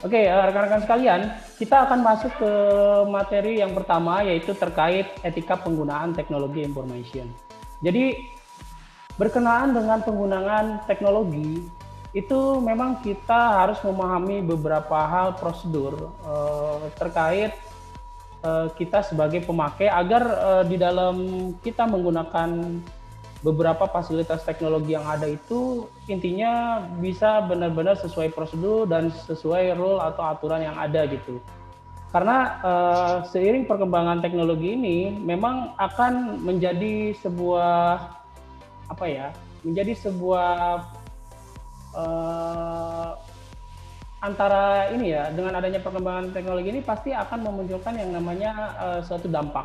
Oke, rekan-rekan sekalian, kita akan masuk ke materi yang pertama, yaitu terkait etika penggunaan teknologi information. Jadi, berkenaan dengan penggunaan teknologi, itu memang kita harus memahami beberapa hal prosedur terkait kita sebagai pemakai agar di dalam kita menggunakan beberapa fasilitas teknologi yang ada itu intinya bisa benar-benar sesuai prosedur dan sesuai rule atau aturan yang ada gitu. Karena seiring perkembangan teknologi ini memang akan menjadi sebuah apa ya? Menjadi sebuah uh, antara ini ya, dengan adanya perkembangan teknologi ini pasti akan memunculkan yang namanya suatu dampak.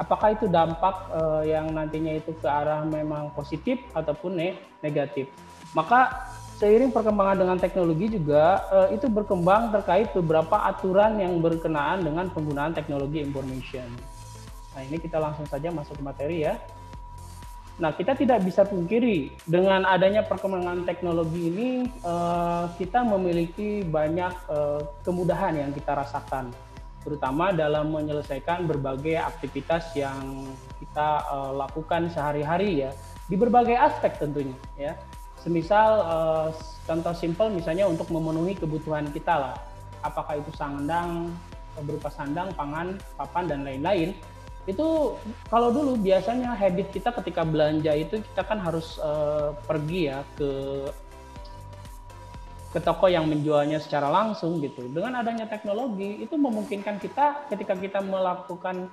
Apakah itu dampak yang nantinya itu ke arah memang positif ataupun negatif. Maka seiring perkembangan dengan teknologi juga itu berkembang terkait beberapa aturan yang berkenaan dengan penggunaan teknologi information. Nah, ini kita langsung saja masuk ke materi ya. Nah, kita tidak bisa pungkiri dengan adanya perkembangan teknologi ini kita memiliki banyak kemudahan yang kita rasakan, terutama dalam menyelesaikan berbagai aktivitas yang kita lakukan sehari-hari ya, di berbagai aspek tentunya ya. Semisal contoh simpel misalnya untuk memenuhi kebutuhan kita lah, apakah itu sandang berupa sandang, pangan, papan dan lain-lain. Itu kalau dulu biasanya habit kita ketika belanja itu kita kan harus pergi ya ke toko yang menjualnya secara langsung gitu. Dengan adanya teknologi itu memungkinkan kita ketika kita melakukan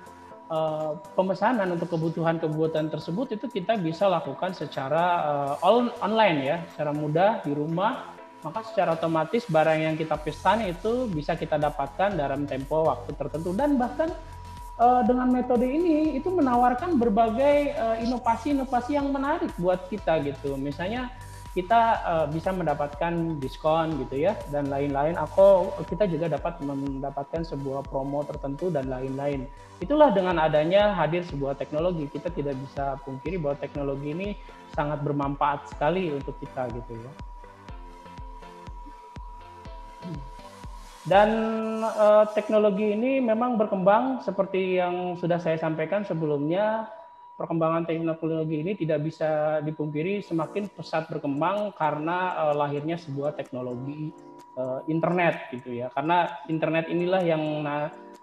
pemesanan untuk kebutuhan-kebutuhan tersebut itu kita bisa lakukan secara online ya, secara mudah di rumah. Maka secara otomatis barang yang kita pesan itu bisa kita dapatkan dalam tempo waktu tertentu, dan bahkan dengan metode ini itu menawarkan berbagai inovasi-inovasi yang menarik buat kita gitu. Misalnya kita bisa mendapatkan diskon gitu ya dan lain-lain, atau kita juga dapat mendapatkan sebuah promo tertentu dan lain-lain. Itulah dengan adanya hadir sebuah teknologi, kita tidak bisa pungkiri bahwa teknologi ini sangat bermanfaat sekali untuk kita gitu ya. Dan teknologi ini memang berkembang seperti yang sudah saya sampaikan sebelumnya. Perkembangan teknologi ini tidak bisa dipungkiri semakin pesat berkembang karena lahirnya sebuah teknologi internet gitu ya. Karena internet inilah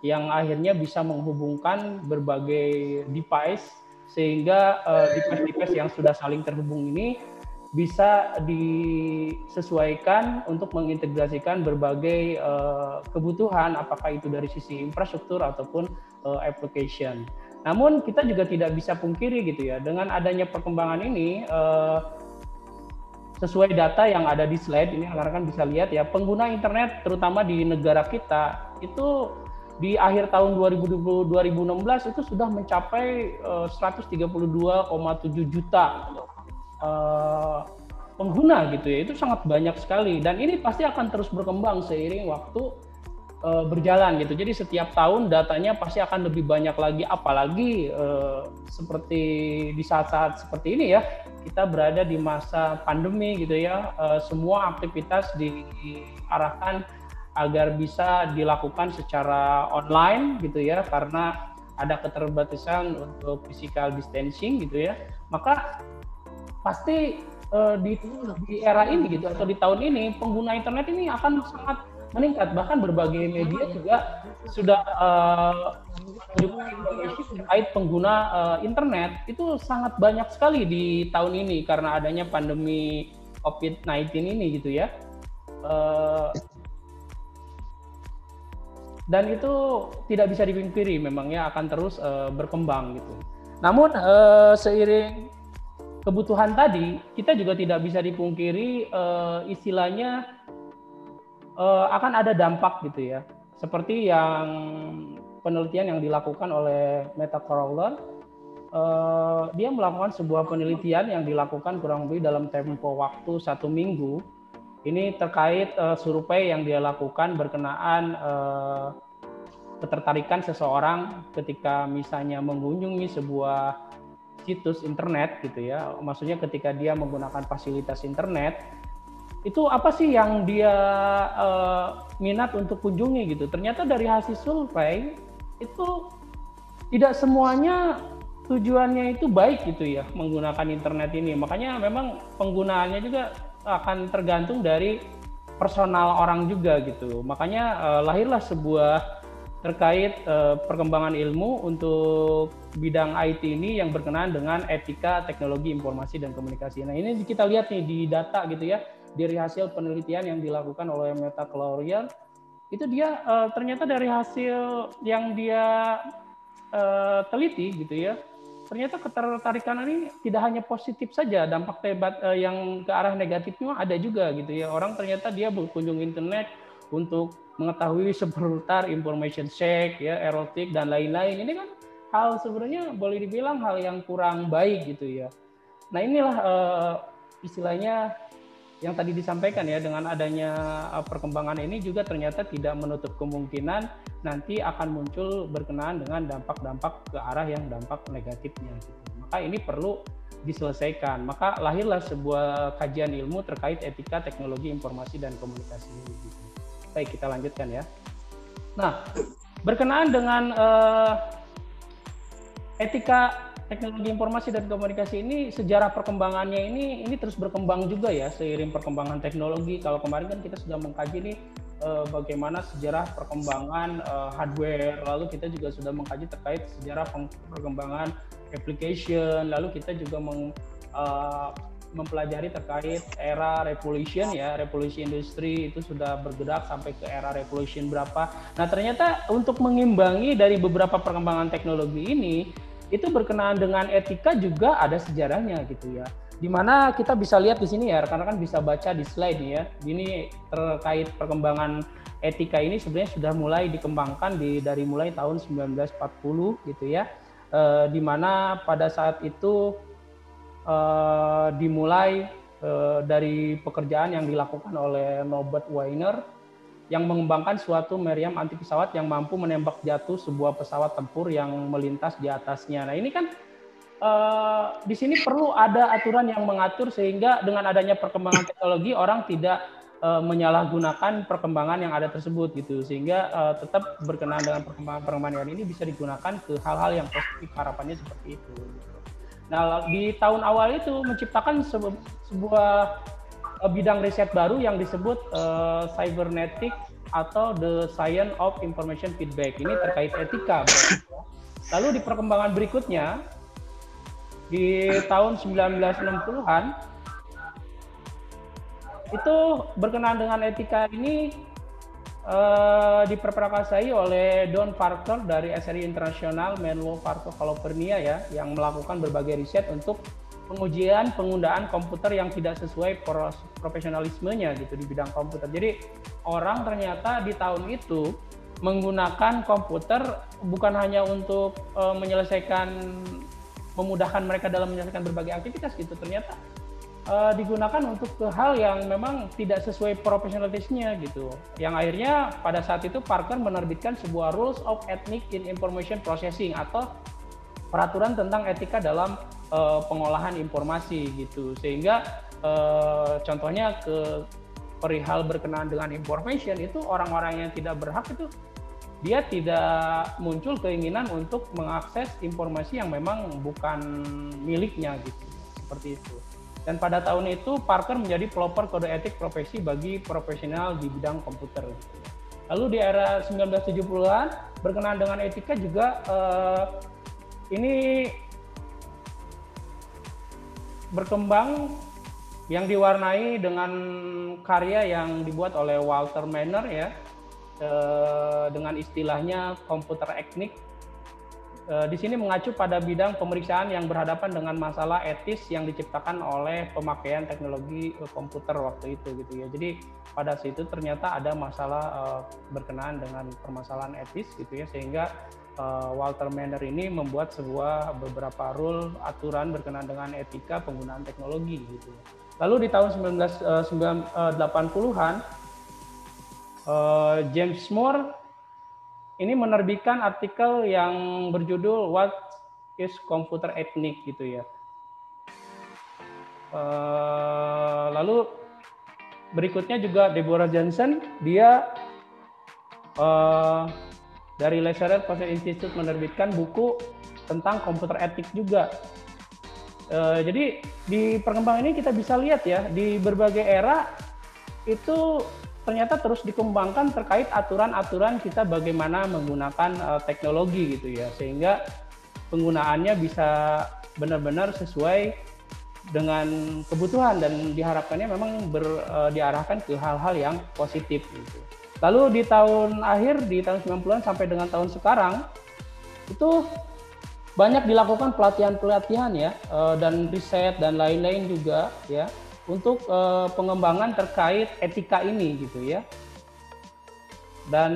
yang akhirnya bisa menghubungkan berbagai device, sehingga device-device yang sudah saling terhubung ini bisa disesuaikan untuk mengintegrasikan berbagai kebutuhan, apakah itu dari sisi infrastruktur ataupun application. Namun kita juga tidak bisa pungkiri gitu ya, dengan adanya perkembangan ini sesuai data yang ada di slide ini, rekan-rekan bisa lihat ya, pengguna internet terutama di negara kita itu di akhir tahun 2020, 2016 itu sudah mencapai 132,7 juta pengguna gitu ya. Itu sangat banyak sekali, dan ini pasti akan terus berkembang seiring waktu berjalan gitu. Jadi setiap tahun datanya pasti akan lebih banyak lagi, apalagi seperti di saat-saat seperti ini ya, kita berada di masa pandemi gitu ya. Semua aktivitas diarahkan agar bisa dilakukan secara online gitu ya, karena ada keterbatasan untuk physical distancing gitu ya. Maka pasti di era ini gitu atau di tahun ini pengguna internet ini akan sangat meningkat. Bahkan berbagai media juga sudah menunjukkan informasi terkait pengguna internet itu sangat banyak sekali di tahun ini karena adanya pandemi COVID-19 ini gitu ya. Dan itu tidak bisa dipungkiri memang ya akan terus berkembang gitu. Namun seiring kebutuhan tadi, kita juga tidak bisa dipungkiri istilahnya akan ada dampak gitu ya. Seperti yang penelitian yang dilakukan oleh Meta Crawler, dia melakukan sebuah penelitian yang dilakukan kurang lebih dalam tempo waktu 1 minggu. Ini terkait survei yang dia lakukan berkenaan ketertarikan seseorang ketika misalnya mengunjungi sebuah situs internet gitu ya. Maksudnya ketika dia menggunakan fasilitas internet itu apa sih yang dia minat untuk kunjungi gitu. Ternyata dari hasil survei itu tidak semuanya tujuannya itu baik gitu ya menggunakan internet ini. Makanya memang penggunaannya juga akan tergantung dari personal orang juga gitu. Makanya lahirlah sebuah terkait perkembangan ilmu untuk bidang IT ini yang berkenaan dengan etika teknologi informasi dan komunikasi. Nah ini kita lihat nih di data gitu ya, dari hasil penelitian yang dilakukan oleh Meta Colorial, itu dia ternyata dari hasil yang dia teliti gitu ya, ternyata ketertarikan ini tidak hanya positif saja, dampak yang ke arah negatifnya ada juga gitu ya. Orang ternyata dia berkunjung internet untuk mengetahui seputar information check ya, erotik dan lain-lain. Ini kan hal sebenarnya boleh dibilang hal yang kurang baik gitu ya. Nah inilah istilahnya yang tadi disampaikan ya, dengan adanya perkembangan ini juga ternyata tidak menutup kemungkinan nanti akan muncul berkenaan dengan dampak-dampak ke arah yang dampak negatifnya gitu. Maka ini perlu diselesaikan. Maka lahirlah sebuah kajian ilmu terkait etika teknologi informasi dan komunikasi ini gitu. Baik, kita lanjutkan ya. Nah, berkenaan dengan etika teknologi informasi dan komunikasi ini, sejarah perkembangannya ini terus berkembang juga ya seiring perkembangan teknologi. Kalau kemarin kan kita sudah mengkaji nih bagaimana sejarah perkembangan hardware, lalu kita juga sudah mengkaji terkait sejarah perkembangan application, lalu kita juga mempelajari terkait era revolution ya, revolusi industri itu sudah bergerak sampai ke era revolution berapa. Nah ternyata untuk mengimbangi dari beberapa perkembangan teknologi ini, itu berkenaan dengan etika juga ada sejarahnya gitu ya. Dimana kita bisa lihat di sini ya, karena kan bisa baca di slide nih ya. Ini terkait perkembangan etika ini sebenarnya sudah mulai dikembangkan dari mulai tahun 1940 gitu ya. Dimana pada saat itu dimulai dari pekerjaan yang dilakukan oleh Norbert Wiener yang mengembangkan suatu meriam anti pesawat yang mampu menembak jatuh sebuah pesawat tempur yang melintas di atasnya. Nah ini kan di sini perlu ada aturan yang mengatur sehingga dengan adanya perkembangan teknologi orang tidak menyalahgunakan perkembangan yang ada tersebut gitu, sehingga tetap berkenaan dengan perkembangan ini bisa digunakan ke hal-hal yang positif, harapannya seperti itu. Nah, di tahun awal itu menciptakan sebuah bidang riset baru yang disebut cybernetic atau the science of information feedback. Ini terkait etika. Lalu di perkembangan berikutnya, di tahun 1960-an, itu berkenaan dengan etika ini diperprakarsai oleh Don Parker dari SRI Internasional Menlo Parker, California ya, yang melakukan berbagai riset untuk pengujian penggunaan komputer yang tidak sesuai profesionalismenya gitu di bidang komputer. Jadi orang ternyata di tahun itu menggunakan komputer bukan hanya untuk memudahkan mereka dalam menyelesaikan berbagai aktivitas gitu, ternyata digunakan untuk hal yang memang tidak sesuai profesionalismenya gitu. Yang akhirnya pada saat itu Parker menerbitkan sebuah Rules of Ethics in Information Processing atau peraturan tentang etika dalam pengolahan informasi gitu. Sehingga contohnya ke perihal berkenaan dengan information itu orang-orang yang tidak berhak itu dia tidak muncul keinginan untuk mengakses informasi yang memang bukan miliknya gitu. Seperti itu. Dan pada tahun itu Parker menjadi pelopor kode etik profesi bagi profesional di bidang komputer. Lalu di era 1970-an berkenaan dengan etika juga ini berkembang yang diwarnai dengan karya yang dibuat oleh Walter Miner ya, dengan istilahnya computer ethics. Di sini mengacu pada bidang pemeriksaan yang berhadapan dengan masalah etis yang diciptakan oleh pemakaian teknologi komputer waktu itu gitu ya. Jadi pada situ ternyata ada masalah berkenaan dengan permasalahan etis gitu ya, sehingga Walter Miner ini membuat beberapa rule aturan berkenaan dengan etika penggunaan teknologi gitu. Lalu di tahun 1980-an James Moore ini menerbitkan artikel yang berjudul What is Computer Ethics gitu ya. Lalu berikutnya juga Deborah Johnson, dia dari Leicester Process Institute menerbitkan buku tentang komputer etik juga. Jadi di perkembangan ini kita bisa lihat ya, di berbagai era itu ternyata terus dikembangkan terkait aturan-aturan kita bagaimana menggunakan teknologi gitu ya, sehingga penggunaannya bisa benar-benar sesuai dengan kebutuhan dan diharapkannya memang diarahkan ke hal-hal yang positif gitu. Lalu di tahun 90-an sampai dengan tahun sekarang itu banyak dilakukan pelatihan-pelatihan ya, dan riset dan lain-lain juga ya, untuk pengembangan terkait etika ini gitu ya. Dan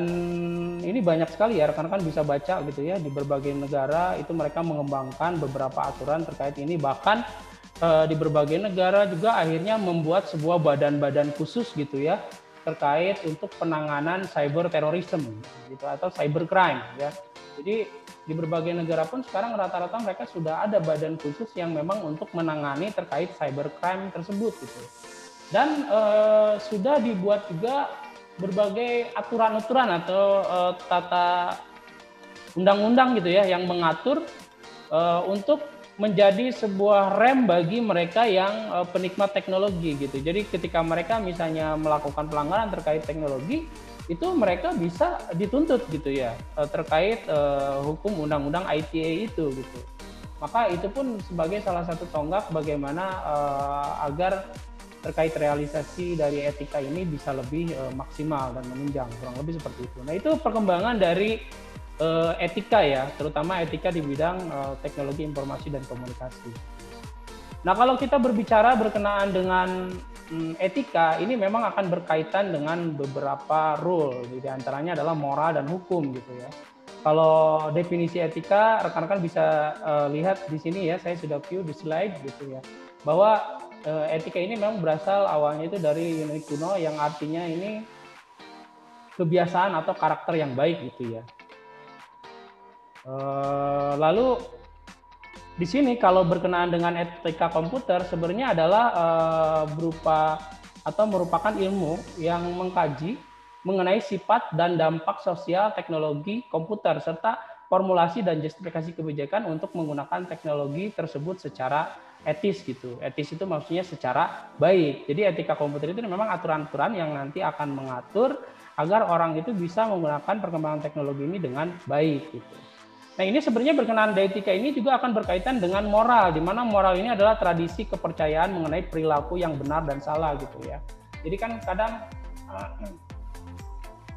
ini banyak sekali ya, rekan-rekan bisa baca gitu ya, di berbagai negara itu mereka mengembangkan beberapa aturan terkait ini, bahkan di berbagai negara juga akhirnya membuat sebuah badan-badan khusus gitu ya, terkait untuk penanganan cyber terrorism gitu atau cybercrime ya. Jadi di berbagai negara pun sekarang rata-rata mereka sudah ada badan khusus yang memang untuk menangani terkait cybercrime tersebut gitu. Dan sudah dibuat juga berbagai aturan-aturan atau tata undang-undang gitu ya yang mengatur untuk menjadi sebuah rem bagi mereka yang penikmat teknologi gitu. Jadi ketika mereka misalnya melakukan pelanggaran terkait teknologi, itu mereka bisa dituntut gitu ya, terkait hukum undang-undang ITE itu gitu. Maka itu pun sebagai salah satu tonggak bagaimana agar terkait realisasi dari etika ini bisa lebih maksimal dan menunjang, kurang lebih seperti itu. Nah itu perkembangan dari etika ya, terutama etika di bidang teknologi informasi dan komunikasi. Nah kalau kita berbicara berkenaan dengan etika, ini memang akan berkaitan dengan beberapa rule, di antaranya adalah moral dan hukum gitu ya. Kalau definisi etika, rekan-rekan bisa lihat di sini ya, saya sudah view di slide gitu ya, bahwa etika ini memang berasal awalnya itu dari Yunani kuno yang artinya ini kebiasaan atau karakter yang baik gitu ya. Lalu di sini kalau berkenaan dengan etika komputer sebenarnya adalah berupa atau merupakan ilmu yang mengkaji mengenai sifat dan dampak sosial teknologi komputer serta formulasi dan justifikasi kebijakan untuk menggunakan teknologi tersebut secara etis gitu. Etis itu maksudnya secara baik. Jadi etika komputer itu memang aturan-aturan yang nanti akan mengatur agar orang itu bisa menggunakan perkembangan teknologi ini dengan baik gitu. Nah ini sebenarnya berkenaan etika ini juga akan berkaitan dengan moral, di mana moral ini adalah tradisi kepercayaan mengenai perilaku yang benar dan salah gitu ya. Jadi kan kadang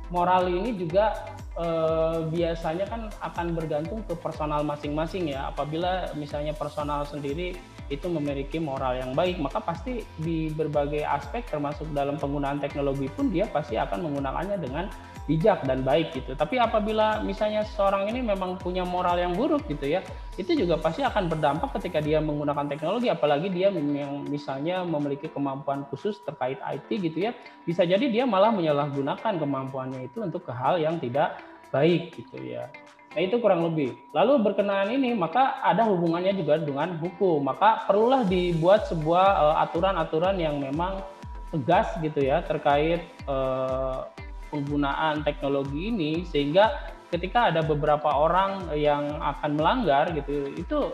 moral ini juga biasanya kan akan bergantung ke personal masing-masing ya. Apabila misalnya personal sendiri itu memiliki moral yang baik, maka pasti di berbagai aspek termasuk dalam penggunaan teknologi pun dia pasti akan menggunakannya dengan bijak dan baik gitu. Tapi apabila misalnya seorang ini memang punya moral yang buruk gitu ya, itu juga pasti akan berdampak ketika dia menggunakan teknologi, apalagi dia yang misalnya memiliki kemampuan khusus terkait IT gitu ya, bisa jadi dia malah menyalahgunakan kemampuannya itu untuk ke hal yang tidak baik gitu ya. Nah itu kurang lebih. Lalu berkenaan ini maka ada hubungannya juga dengan hukum, maka perlulah dibuat sebuah aturan-aturan yang memang tegas gitu ya terkait penggunaan teknologi ini, sehingga ketika ada beberapa orang yang akan melanggar gitu, itu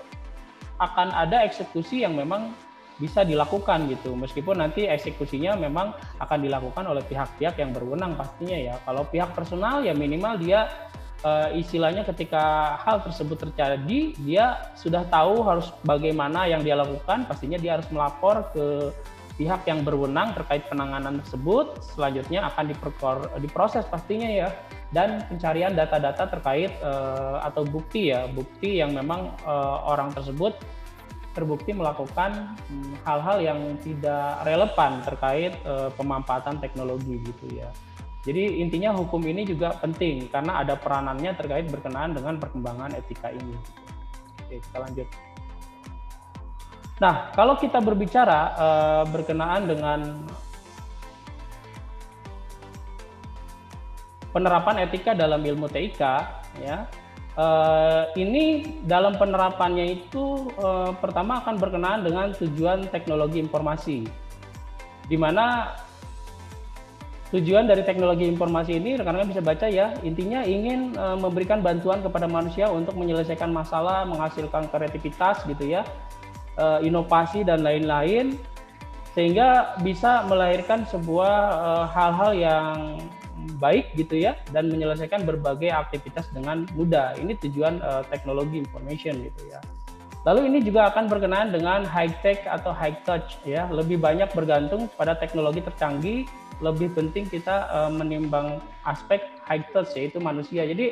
akan ada eksekusi yang memang bisa dilakukan gitu, meskipun nanti eksekusinya memang akan dilakukan oleh pihak-pihak yang berwenang pastinya ya. Kalau pihak personal ya minimal dia istilahnya ketika hal tersebut terjadi dia sudah tahu harus bagaimana yang dia lakukan, pastinya dia harus melapor ke pihak yang berwenang terkait penanganan tersebut, selanjutnya akan diproses pastinya ya, dan pencarian data-data terkait atau bukti ya, bukti yang memang orang tersebut terbukti melakukan hal-hal yang tidak relevan terkait pemanfaatan teknologi gitu ya. Jadi intinya hukum ini juga penting karena ada peranannya terkait berkenaan dengan perkembangan etika ini. Oke, kita lanjut. Nah, kalau kita berbicara berkenaan dengan penerapan etika dalam ilmu TIK, ya, ini dalam penerapannya itu pertama akan berkenaan dengan tujuan teknologi informasi, di mana Tujuan dari teknologi informasi ini rekan-rekan bisa baca ya, intinya ingin memberikan bantuan kepada manusia untuk menyelesaikan masalah, menghasilkan kreativitas gitu ya, inovasi dan lain-lain, sehingga bisa melahirkan sebuah hal-hal yang baik gitu ya, dan menyelesaikan berbagai aktivitas dengan mudah. Ini tujuan teknologi information gitu ya. Lalu ini juga akan berkenaan dengan high tech atau high touch ya, lebih banyak bergantung pada teknologi tercanggih, lebih penting kita menimbang aspek high touch yaitu manusia. Jadi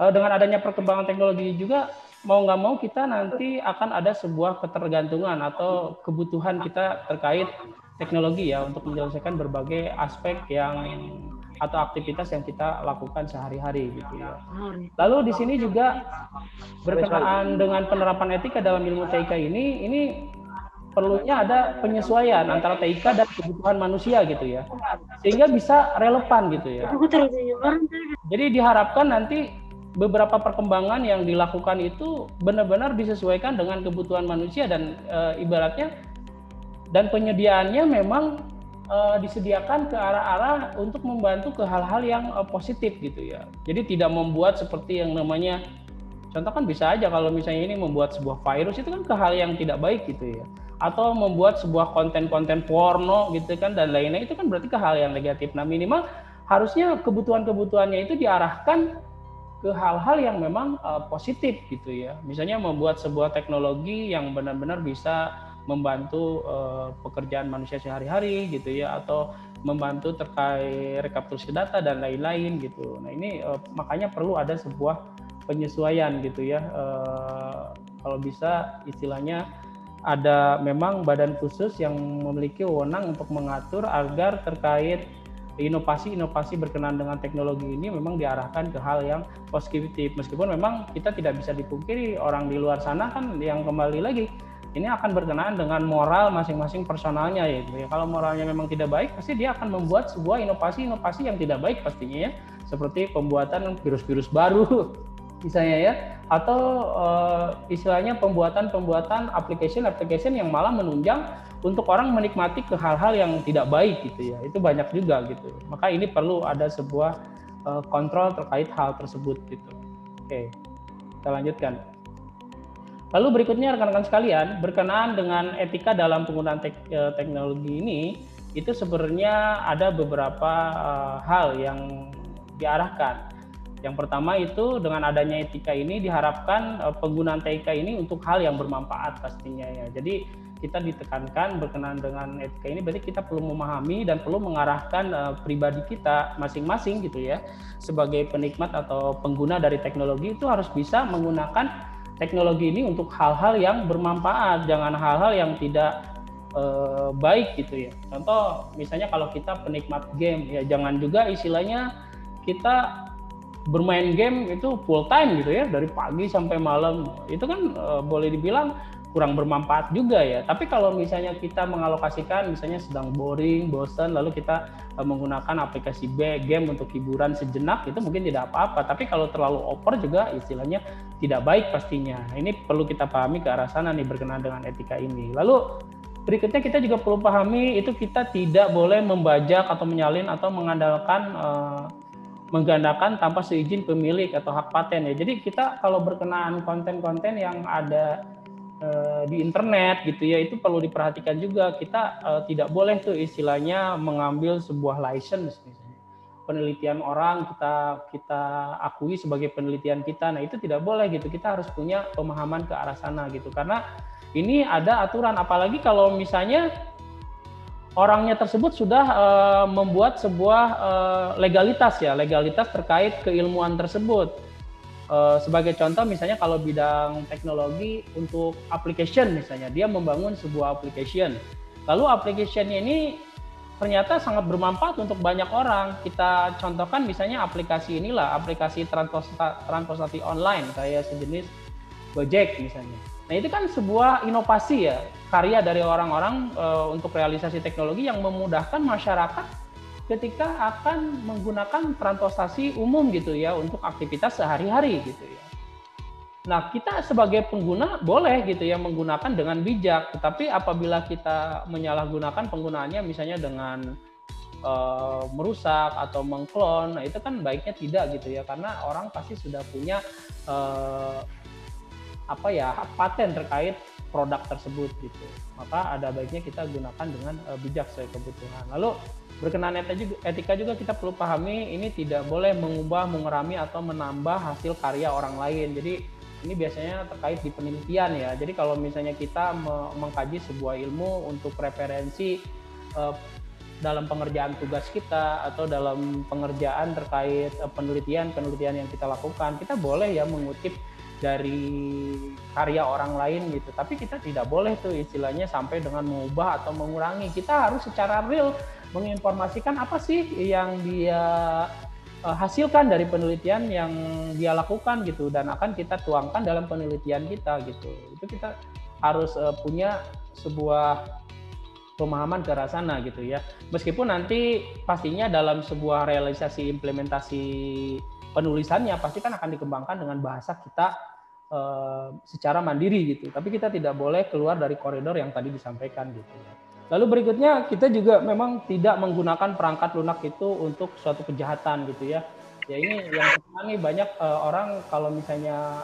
dengan adanya perkembangan teknologi juga mau nggak mau kita nanti akan ada sebuah ketergantungan atau kebutuhan kita terkait teknologi ya untuk menyelesaikan berbagai aspek yang atau aktivitas yang kita lakukan sehari-hari gitu ya. Lalu di sini juga berkenaan dengan penerapan etika dalam ilmu TIK ini perlunya ada penyesuaian antara TIK dan kebutuhan manusia gitu ya, sehingga bisa relevan gitu ya. Jadi diharapkan nanti beberapa perkembangan yang dilakukan itu benar-benar disesuaikan dengan kebutuhan manusia dan ibaratnya dan penyediaannya memang disediakan ke arah-arah untuk membantu ke hal-hal yang positif gitu ya. Jadi tidak membuat seperti yang namanya, contoh kan bisa aja kalau misalnya ini membuat sebuah virus itu kan ke hal yang tidak baik gitu ya. Atau membuat sebuah konten-konten porno gitu kan dan lainnya, itu kan berarti ke hal yang negatif. Nah minimal harusnya kebutuhan-kebutuhannya itu diarahkan ke hal-hal yang memang positif gitu ya. Misalnya membuat sebuah teknologi yang benar-benar bisa membantu pekerjaan manusia sehari-hari gitu ya, atau membantu terkait rekapitulasi data dan lain-lain gitu. Nah ini makanya perlu ada sebuah penyesuaian gitu ya. Kalau bisa istilahnya ada memang badan khusus yang memiliki wewenang untuk mengatur agar terkait inovasi-inovasi berkenaan dengan teknologi ini memang diarahkan ke hal yang positif. Meskipun memang kita tidak bisa dipungkiri orang di luar sana kan yang kembali lagi ini akan berkenaan dengan moral masing-masing personalnya ya. Kalau moralnya memang tidak baik, pasti dia akan membuat sebuah inovasi-inovasi yang tidak baik pastinya ya. Seperti pembuatan virus-virus baru misalnya ya, atau istilahnya pembuatan application yang malah menunjang untuk orang menikmati ke hal-hal yang tidak baik gitu ya. Itu banyak juga gitu. Maka ini perlu ada sebuah kontrol terkait hal tersebut gitu. Oke, kita lanjutkan. Lalu berikutnya rekan-rekan sekalian, berkenaan dengan etika dalam penggunaan teknologi ini, itu sebenarnya ada beberapa hal yang diarahkan. Yang pertama itu dengan adanya etika ini diharapkan penggunaan TIK ini untuk hal yang bermanfaat pastinya ya. Jadi kita ditekankan berkenaan dengan etika ini berarti kita perlu memahami dan perlu mengarahkan pribadi kita masing-masing gitu ya. Sebagai penikmat atau pengguna dari teknologi itu harus bisa menggunakan teknologi ini untuk hal-hal yang bermanfaat, jangan hal-hal yang tidak baik gitu ya. Contoh misalnya kalau kita penikmat game ya, jangan juga istilahnya kita bermain game itu full time gitu ya, dari pagi sampai malam. Itu kan boleh dibilang kurang bermanfaat juga ya. Tapi kalau misalnya kita mengalokasikan, misalnya sedang boring, bosan, lalu kita menggunakan aplikasi game untuk hiburan sejenak, itu mungkin tidak apa-apa. Tapi kalau terlalu over juga istilahnya tidak baik pastinya. Nah, ini perlu kita pahami ke arah sana nih berkenaan dengan etika ini. Lalu berikutnya kita juga perlu pahami itu kita tidak boleh membajak atau menyalin atau menggandakan tanpa seizin pemilik atau hak paten ya. Jadi kita kalau berkenaan konten-konten yang ada di internet gitu ya, itu perlu diperhatikan juga. Kita tidak boleh tuh istilahnya mengambil sebuah license misalnya. Penelitian orang kita akui sebagai penelitian kita. Nah, itu tidak boleh gitu. Kita harus punya pemahaman ke arah sana gitu. Karena ini ada aturan, apalagi kalau misalnya orangnya tersebut sudah membuat sebuah legalitas terkait keilmuan tersebut. Sebagai contoh misalnya kalau bidang teknologi untuk application misalnya, dia membangun sebuah application. Lalu application-nya ini ternyata sangat bermanfaat untuk banyak orang. Kita contohkan misalnya aplikasi inilah, aplikasi transportasi online kayak sejenis Gojek misalnya. Nah itu kan sebuah inovasi ya, karya dari orang-orang untuk realisasi teknologi yang memudahkan masyarakat ketika akan menggunakan transportasi umum gitu ya untuk aktivitas sehari-hari gitu ya. Nah kita sebagai pengguna boleh gitu ya menggunakan dengan bijak, tetapi apabila kita menyalahgunakan penggunaannya misalnya dengan merusak atau mengklon. Nah, itu kan baiknya tidak gitu ya, karena orang pasti sudah punya eh, paten terkait produk tersebut gitu. Maka ada baiknya kita gunakan dengan bijak sesuai kebutuhan. Lalu berkenaan etika juga kita perlu pahami, ini tidak boleh mengubah, mengurangi atau menambah hasil karya orang lain. Jadi ini biasanya terkait di penelitian ya. Jadi kalau misalnya kita mengkaji sebuah ilmu untuk referensi dalam pengerjaan tugas kita atau dalam pengerjaan terkait penelitian yang kita lakukan, kita boleh ya mengutip dari karya orang lain gitu. Tapi kita tidak boleh tuh istilahnya sampai dengan mengubah atau mengurangi. Kita harus secara real menginformasikan apa sih yang dia hasilkan dari penelitian yang dia lakukan gitu, dan akan kita tuangkan dalam penelitian kita gitu. Itu kita harus punya sebuah pemahaman ke arah sana gitu ya. Meskipun nanti pastinya dalam sebuah realisasi implementasi penulisannya pasti kan akan dikembangkan dengan bahasa kita secara mandiri gitu. Tapi kita tidak boleh keluar dari koridor yang tadi disampaikan gitu ya. Lalu berikutnya kita juga memang tidak menggunakan perangkat lunak itu untuk suatu kejahatan gitu ya. Ya ini yang sekarang nih banyak orang kalau misalnya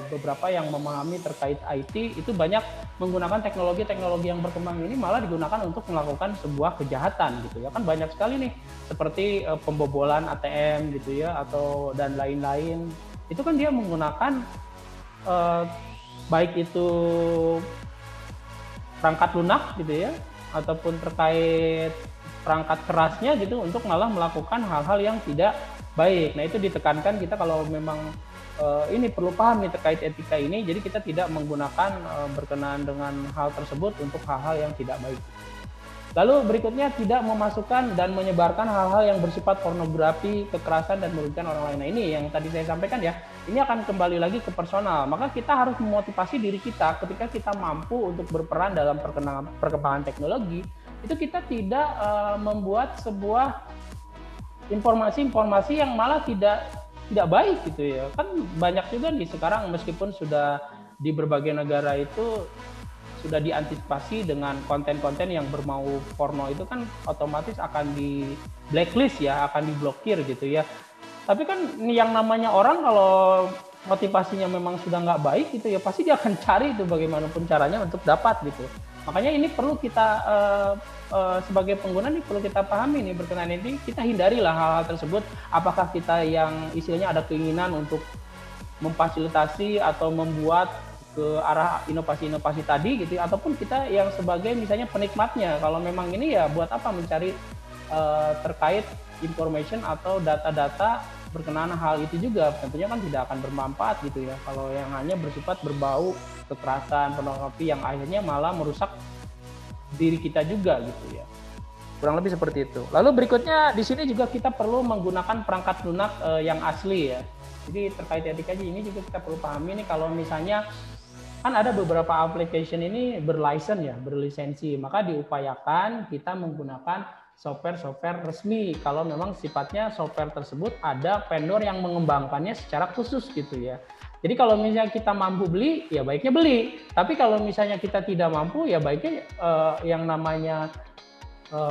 beberapa yang memahami terkait IT itu banyak menggunakan teknologi-teknologi yang berkembang ini malah digunakan untuk melakukan sebuah kejahatan gitu ya. Kan banyak sekali nih seperti pembobolan ATM gitu ya, atau dan lain-lain. Itu kan dia menggunakan baik itu perangkat lunak gitu ya, ataupun terkait perangkat kerasnya gitu untuk malah melakukan hal-hal yang tidak baik. Nah itu ditekankan kita kalau memang ini perlu paham nih terkait etika ini, jadi kita tidak menggunakan berkenaan dengan hal tersebut untuk hal-hal yang tidak baik. Lalu berikutnya tidak memasukkan dan menyebarkan hal-hal yang bersifat pornografi, kekerasan, dan merugikan orang lain. Nah ini yang tadi saya sampaikan ya, ini akan kembali lagi ke personal. Maka kita harus memotivasi diri kita ketika kita mampu untuk berperan dalam perkembangan teknologi, itu kita tidak membuat sebuah informasi-informasi yang malah tidak baik gitu ya. Kan banyak juga nih sekarang meskipun sudah di berbagai negara itu sudah diantisipasi dengan konten-konten yang bermau porno, itu kan otomatis akan di blacklist ya, akan diblokir gitu ya. Tapi kan yang namanya orang kalau motivasinya memang sudah nggak baik gitu ya, pasti dia akan cari itu bagaimanapun caranya untuk dapat gitu. Makanya ini perlu kita sebagai pengguna nih perlu kita pahami nih berkenaan ini, kita hindarilah hal-hal tersebut. Apakah kita yang istilahnya ada keinginan untuk memfasilitasi atau membuat ke arah inovasi-inovasi tadi gitu, ataupun kita yang sebagai misalnya penikmatnya. Kalau memang ini ya buat apa mencari terkait information atau data-data berkenaan hal itu juga, tentunya kan tidak akan bermanfaat gitu ya. Kalau yang hanya bersifat berbau kekerasan, pornografi yang akhirnya malah merusak diri kita juga gitu ya. Kurang lebih seperti itu. Lalu berikutnya di sini juga kita perlu menggunakan perangkat lunak yang asli ya. Jadi terkait etika ini juga kita perlu pahami nih, kalau misalnya kan ada beberapa application ini berlisensi, maka diupayakan kita menggunakan software resmi kalau memang sifatnya software tersebut ada vendor yang mengembangkannya secara khusus gitu ya. Jadi kalau misalnya kita mampu beli, ya baiknya beli. Tapi kalau misalnya kita tidak mampu, ya baiknya yang namanya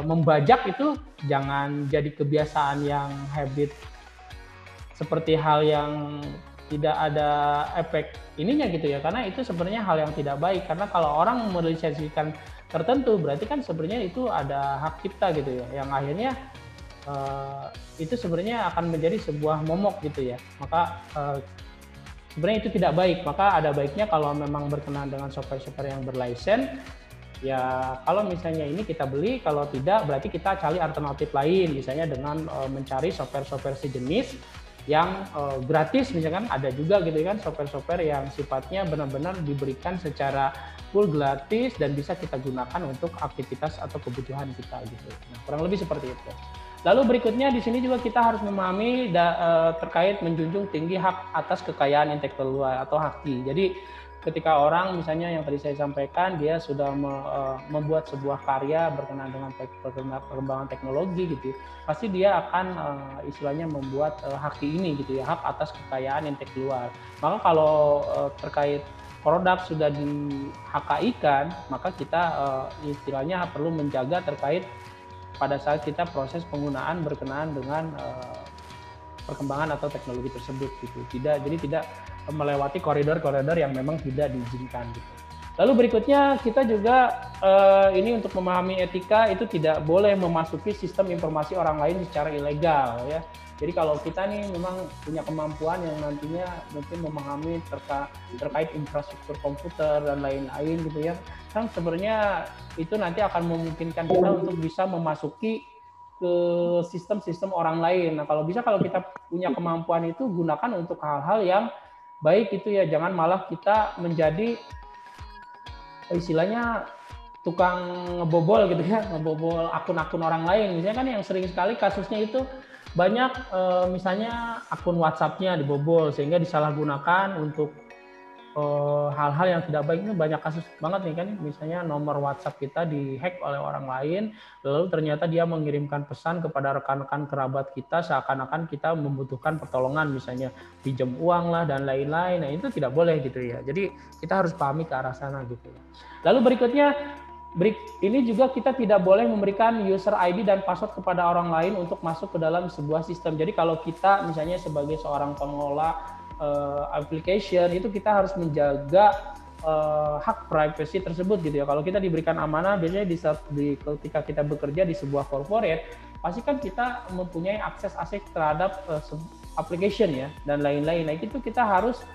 membajak itu jangan jadi kebiasaan yang habit, seperti hal yang tidak ada efek ininya gitu ya, karena itu sebenarnya hal yang tidak baik. Karena kalau orang melisensikan tertentu berarti kan sebenarnya itu ada hak cipta gitu ya, yang akhirnya itu sebenarnya akan menjadi sebuah momok gitu ya. Maka sebenarnya itu tidak baik. Maka ada baiknya kalau memang berkenaan dengan software-software yang berlisensi, ya kalau misalnya ini kita beli, kalau tidak berarti kita cari alternatif lain, misalnya dengan mencari software-software sejenis yang gratis. Misalkan ada juga gitu kan software-software yang sifatnya benar-benar diberikan secara full gratis dan bisa kita gunakan untuk aktivitas atau kebutuhan kita gitu. Nah, kurang lebih seperti itu. Lalu berikutnya di sini juga kita harus memahami terkait menjunjung tinggi hak atas kekayaan intelektual atau HAKI. Jadi ketika orang misalnya yang tadi saya sampaikan, dia sudah membuat sebuah karya berkenaan dengan perkembangan teknologi gitu, pasti dia akan istilahnya membuat HAKI ini gitu ya, hak atas kekayaan intelektual. Maka kalau terkait produk sudah di HKI-kan, maka kita istilahnya perlu menjaga terkait pada saat kita proses penggunaan berkenaan dengan perkembangan atau teknologi tersebut gitu. Jadi tidak melewati koridor-koridor yang memang tidak diizinkan gitu. Lalu berikutnya kita juga ini untuk memahami etika itu tidak boleh memasuki sistem informasi orang lain secara ilegal ya. Jadi kalau kita nih memang punya kemampuan yang nantinya mungkin memahami terkait infrastruktur komputer dan lain-lain gitu ya, kan sebenarnya itu nanti akan memungkinkan kita untuk bisa memasuki ke sistem-sistem orang lain. Nah kalau bisa kalau kita punya kemampuan itu gunakan untuk hal-hal yang baik itu ya, jangan malah kita menjadi istilahnya tukang ngebobol gitu ya, ngebobol akun-akun orang lain. Misalnya kan yang sering sekali kasusnya itu banyak misalnya akun WhatsApp-nya dibobol sehingga disalahgunakan untuk hal-hal yang tidak baik. Itu banyak kasus banget nih kan, misalnya nomor WhatsApp kita dihack oleh orang lain, lalu ternyata dia mengirimkan pesan kepada rekan-rekan kerabat kita seakan-akan kita membutuhkan pertolongan, misalnya pinjam uang lah dan lain-lain. Nah itu tidak boleh gitu ya, jadi kita harus pahami ke arah sana gitu ya. Lalu berikutnya, ini juga kita tidak boleh memberikan user ID dan password kepada orang lain untuk masuk ke dalam sebuah sistem. Jadi kalau kita misalnya sebagai seorang pengelola application itu kita harus menjaga hak privacy tersebut gitu ya. Kalau kita diberikan amanah, biasanya ketika kita bekerja di sebuah corporate, pasti kan kita mempunyai akses terhadap application ya dan lain-lain. Nah itu kita harus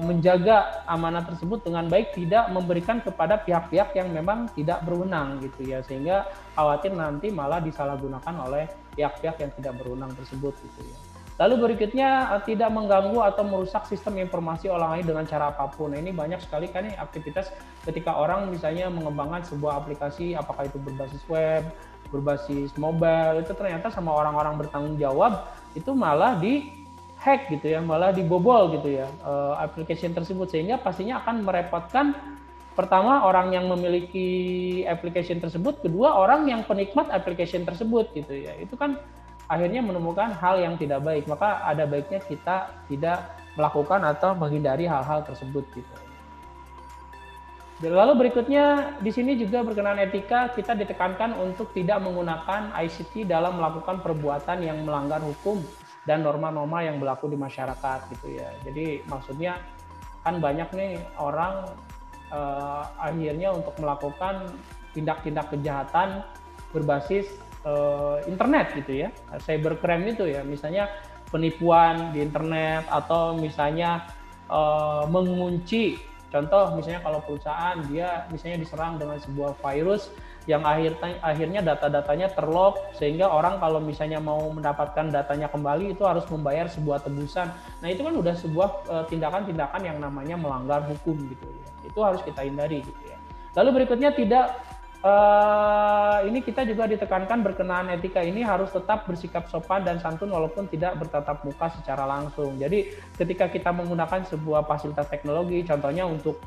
menjaga amanah tersebut dengan baik, tidak memberikan kepada pihak-pihak yang memang tidak berwenang gitu ya, sehingga khawatir nanti malah disalahgunakan oleh pihak-pihak yang tidak berwenang tersebut gitu ya. Lalu berikutnya, tidak mengganggu atau merusak sistem informasi orang lain dengan cara apapun. Nah, ini banyak sekali kan aktivitas ketika orang misalnya mengembangkan sebuah aplikasi, apakah itu berbasis web, berbasis mobile, itu ternyata sama orang-orang bertanggung jawab itu malah hack gitu ya, malah dibobol gitu ya application tersebut, sehingga pastinya akan merepotkan pertama orang yang memiliki application tersebut, kedua orang yang penikmat application tersebut gitu ya. Itu kan akhirnya menemukan hal yang tidak baik, maka ada baiknya kita tidak melakukan atau menghindari hal-hal tersebut gitu. Lalu berikutnya di sini juga berkenaan etika, kita ditekankan untuk tidak menggunakan ICT dalam melakukan perbuatan yang melanggar hukum dan norma-norma yang berlaku di masyarakat gitu ya. Jadi maksudnya kan banyak nih orang akhirnya untuk melakukan tindak-tindak kejahatan berbasis internet gitu ya, cybercrime itu ya, misalnya penipuan di internet atau misalnya mengunci. Contoh misalnya kalau perusahaan dia misalnya diserang dengan sebuah virus yang akhirnya data-datanya terlock, sehingga orang kalau misalnya mau mendapatkan datanya kembali itu harus membayar sebuah tebusan. Nah itu kan udah sebuah tindakan-tindakan yang namanya melanggar hukum gitu ya. Itu harus kita hindari gitu ya. Lalu berikutnya ini kita juga ditekankan berkenaan etika ini harus tetap bersikap sopan dan santun walaupun tidak bertatap muka secara langsung. Jadi ketika kita menggunakan sebuah fasilitas teknologi, contohnya untuk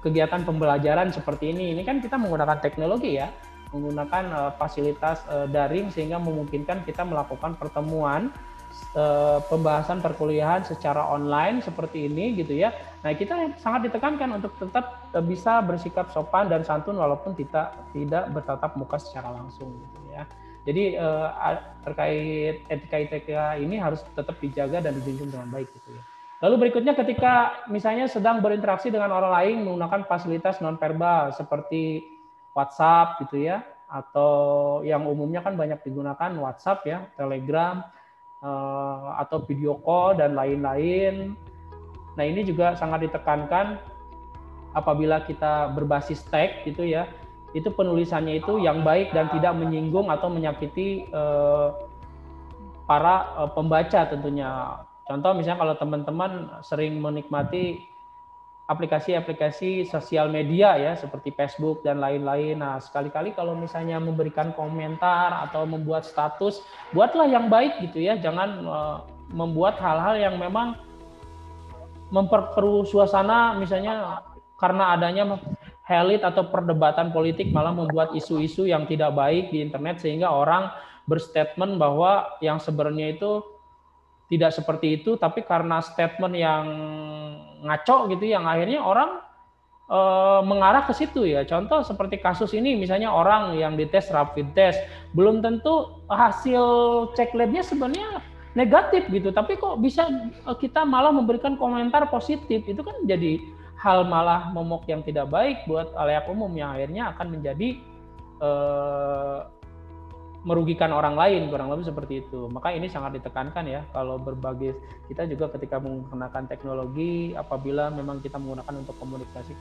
kegiatan pembelajaran seperti ini kan kita menggunakan teknologi ya, menggunakan fasilitas daring sehingga memungkinkan kita melakukan pertemuan pembahasan perkuliahan secara online seperti ini gitu ya. Nah kita sangat ditekankan untuk tetap bisa bersikap sopan dan santun walaupun tidak bertatap muka secara langsung gitu ya. Jadi terkait etika ini harus tetap dijaga dan dijunjung dengan baik gitu ya. Lalu berikutnya ketika misalnya sedang berinteraksi dengan orang lain menggunakan fasilitas nonverbal seperti WhatsApp gitu ya, atau yang umumnya kan banyak digunakan WhatsApp ya, Telegram, atau video call dan lain-lain. Nah ini juga sangat ditekankan apabila kita berbasis tag gitu ya, itu penulisannya itu yang baik dan tidak menyinggung atau menyakiti para pembaca tentunya. Contoh misalnya kalau teman-teman sering menikmati aplikasi-aplikasi sosial media ya seperti Facebook dan lain-lain. Nah, sekali-kali kalau misalnya memberikan komentar atau membuat status, buatlah yang baik gitu ya. Jangan membuat hal-hal yang memang memperkeruh suasana, misalnya karena adanya helit atau perdebatan politik malah membuat isu-isu yang tidak baik di internet sehingga orang berstatement bahwa yang sebenarnya itu tidak seperti itu, tapi karena statement yang ngaco gitu, yang akhirnya orang mengarah ke situ ya. Contoh seperti kasus ini, misalnya orang yang dites rapid test, belum tentu hasil cek labnya sebenarnya negatif gitu, tapi kok bisa kita malah memberikan komentar positif, itu kan jadi hal malah momok yang tidak baik buat khalayak umum yang akhirnya akan menjadi merugikan orang lain, kurang lebih seperti itu. Maka ini sangat ditekankan ya, kalau berbagai kita juga ketika menggunakan teknologi, apabila memang kita menggunakan untuk komunikasi